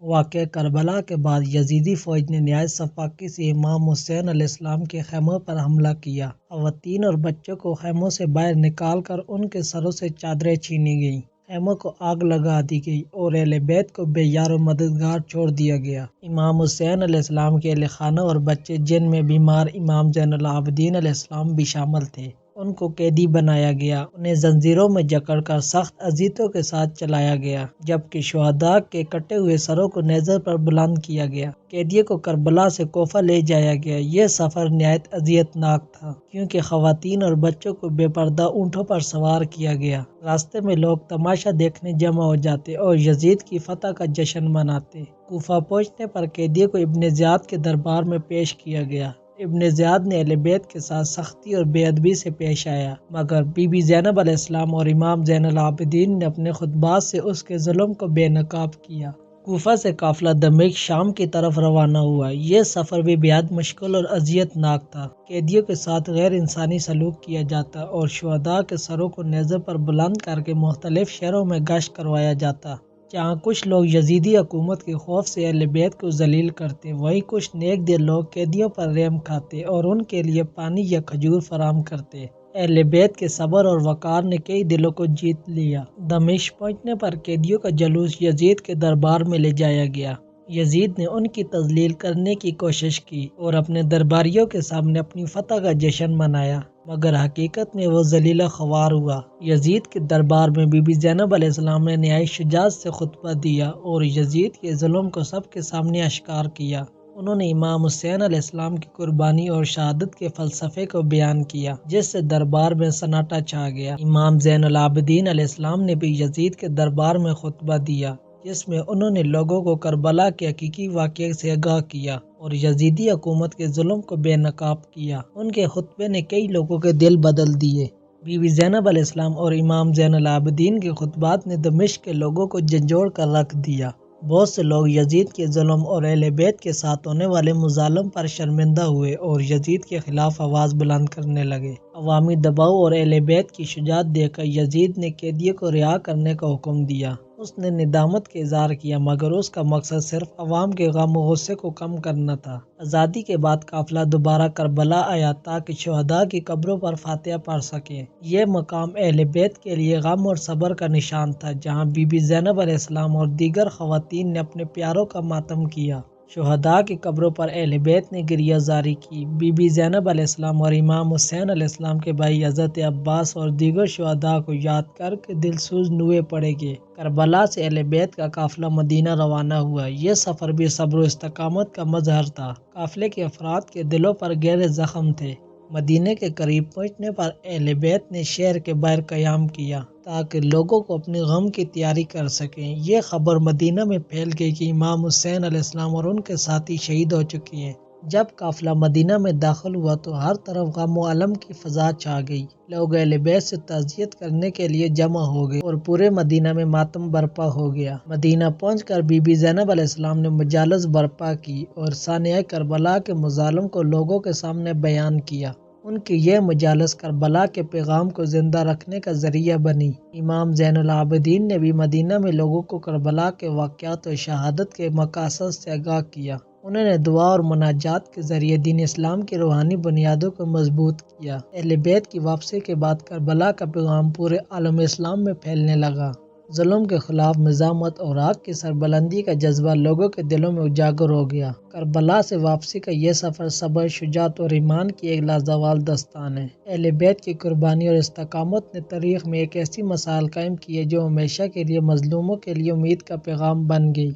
واقعہ کربلا کے بعد یزیدی فوج نے نہایت سفاکی سے امام حسین علیہ السلام کے خیموں پر حملہ کیا۔ خواتین اور بچوں کو خیموں سے باہر نکال کر ان کے سروں سے چادریں چھینی گئیں، خیموں کو آگ لگا دی گئی اور اہل بیت کو بے یار و مددگار چھوڑ دیا گیا۔ امام حسین علیہ السلام کے اہل خانہ اور بچے، جن میں بیمار امام زین العابدین علیہ السلام بھی شامل تھے، ان کو قیدی بنایا گیا۔ انہیں زنجیروں میں جکڑ کر سخت اذیتوں کے ساتھ چلایا گیا، جبکہ شہداء کے کٹے ہوئے سروں کو نیزے پر بلند کیا گیا۔ قیدیوں کو کربلا سے کوفہ لے جایا گیا۔ یہ سفر نہایت اذیت ناک تھا، کیونکہ خواتین اور بچوں کو بے پردہ اونٹوں پر سوار کیا گیا۔ راستے میں لوگ تماشا دیکھنے جمع ہو جاتے اور یزید کی فتح کا جشن مناتے۔ کوفہ پہنچنے پر قیدیوں کو ابن زیاد کے دربار میں پیش کیا گیا۔ ابن زیاد نے اہل بیت کے ساتھ سختی اور بے ادبی سے پیش آیا، مگر بی بی زینب علیہ السلام اور امام زین العابدین نے اپنے خطبات سے اس کے ظلم کو بے نقاب کیا۔ کوفہ سے قافلہ دمشق شام کی طرف روانہ ہوا۔ یہ سفر بھی بےحد مشکل اور اذیت ناک تھا۔ قیدیوں کے ساتھ غیر انسانی سلوک کیا جاتا اور شہداء کے سروں کو نیزے پر بلند کر کے مختلف شہروں میں گشت کروایا جاتا۔ جہاں کچھ لوگ یزیدی حکومت کے خوف سے اہل بیت کو ذلیل کرتے، وہیں کچھ نیک دل لوگ قیدیوں پر رحم کھاتے اور ان کے لیے پانی یا کھجور فراہم کرتے۔ اہل بیت کے صبر اور وقار نے کئی دلوں کو جیت لیا۔ دمشق پہنچنے پر قیدیوں کا جلوس یزید کے دربار میں لے جایا گیا۔ یزید نے ان کی تذلیل کرنے کی کوشش کی اور اپنے درباریوں کے سامنے اپنی فتح کا جشن منایا، مگر حقیقت میں وہ ذلیل و خوار ہوا۔ یزید کے دربار میں بی بی زینب علیہ السلام نے نہایت شجاعت سے خطبہ دیا اور یزید کے ظلم کو سب کے سامنے اشکار کیا۔ انہوں نے امام حسین علیہ السلام کی قربانی اور شہادت کے فلسفے کو بیان کیا، جس سے دربار میں سناٹا چھا گیا۔ امام زین العابدین علیہ السلام نے بھی یزید کے دربار میں خطبہ دیا، جس میں انہوں نے لوگوں کو کربلا کے حقیقی واقعے سے آگاہ کیا اور یزیدی حکومت کے ظلم کو بے نقاب کیا۔ ان کے خطبے نے کئی لوگوں کے دل بدل دیے۔ بی بی زینب علیہ السلام اور امام زین العابدین کے خطبات نے دمشق کے لوگوں کو جھنجھوڑ کر رکھ دیا۔ بہت سے لوگ یزید کے ظلم اور اہل بیت کے ساتھ ہونے والے مظالم پر شرمندہ ہوئے اور یزید کے خلاف آواز بلند کرنے لگے۔ عوامی دباؤ اور اہل بیت کی شجاعت دیکھ کر یزید نے قیدیوں کو رہا کرنے کا حکم دیا۔ اس نے ندامت کا اظہار کیا، مگر اس کا مقصد صرف عوام کے غم و غصے کو کم کرنا تھا۔ آزادی کے بعد قافلہ دوبارہ کربلا آیا تاکہ شہداء کی قبروں پر فاتحہ پڑھ سکے۔ یہ مقام اہل بیت کے لیے غم اور صبر کا نشان تھا، جہاں بی بی زینب علیہ السلام اور دیگر خواتین نے اپنے پیاروں کا ماتم کیا۔ شہداء کی قبروں پر اہل بیت نے گریہ زاری کی۔ بی بی زینب علیہ السلام اور امام حسین علیہ السلام کے بھائی حضرت عباس اور دیگر شہداء کو یاد کر کے دلسوز نوحے پڑے گئے۔ کربلا سے اہل بیت کا قافلہ مدینہ روانہ ہوا۔ یہ سفر بھی صبر و استقامت کا مظہر تھا۔ قافلے کے افراد کے دلوں پر گہرے زخم تھے۔ مدینہ کے قریب پہنچنے پر اہل بیت نے شہر کے باہر قیام کیا تاکہ لوگوں کو اپنے غم کی تیاری کر سکیں۔ یہ خبر مدینہ میں پھیل گئی کہ امام حسین علیہ السلام اور ان کے ساتھی شہید ہو چکے ہیں۔ جب قافلہ مدینہ میں داخل ہوا تو ہر طرف غم و الم کی فضا چھا گئی۔ لوگ اہل بیت سے تعزیت کرنے کے لیے جمع ہو گئے اور پورے مدینہ میں ماتم برپا ہو گیا۔ مدینہ پہنچ کر بی بی زینب علیہ السلام نے مجالس برپا کی اور سانحہ کربلا کے مظالم کو لوگوں کے سامنے بیان کیا۔ ان کی یہ مجالس کربلا کے پیغام کو زندہ رکھنے کا ذریعہ بنی۔ امام زین العابدین نے بھی مدینہ میں لوگوں کو کربلا کے واقعات اور شہادت کے مقاصد سے آگاہ کیا۔ انہوں نے دعا اور مناجات کے ذریعے دین اسلام کی روحانی بنیادوں کو مضبوط کیا۔ اہل بیت کی واپسی کے بعد کربلا کا پیغام پورے عالم اسلام میں پھیلنے لگا۔ ظلم کے خلاف مزاحمت اور حق کی سربلندی کا جذبہ لوگوں کے دلوں میں اجاگر ہو گیا۔ کربلا سے واپسی کا یہ سفر صبر، شجاعت اور ایمان کی ایک لازوال داستان ہے۔ اہل بیت کی قربانی اور استقامت نے تاریخ میں ایک ایسی مثال قائم کی ہے جو ہمیشہ کے لیے مظلوموں کے لیے امید کا پیغام بن گئی۔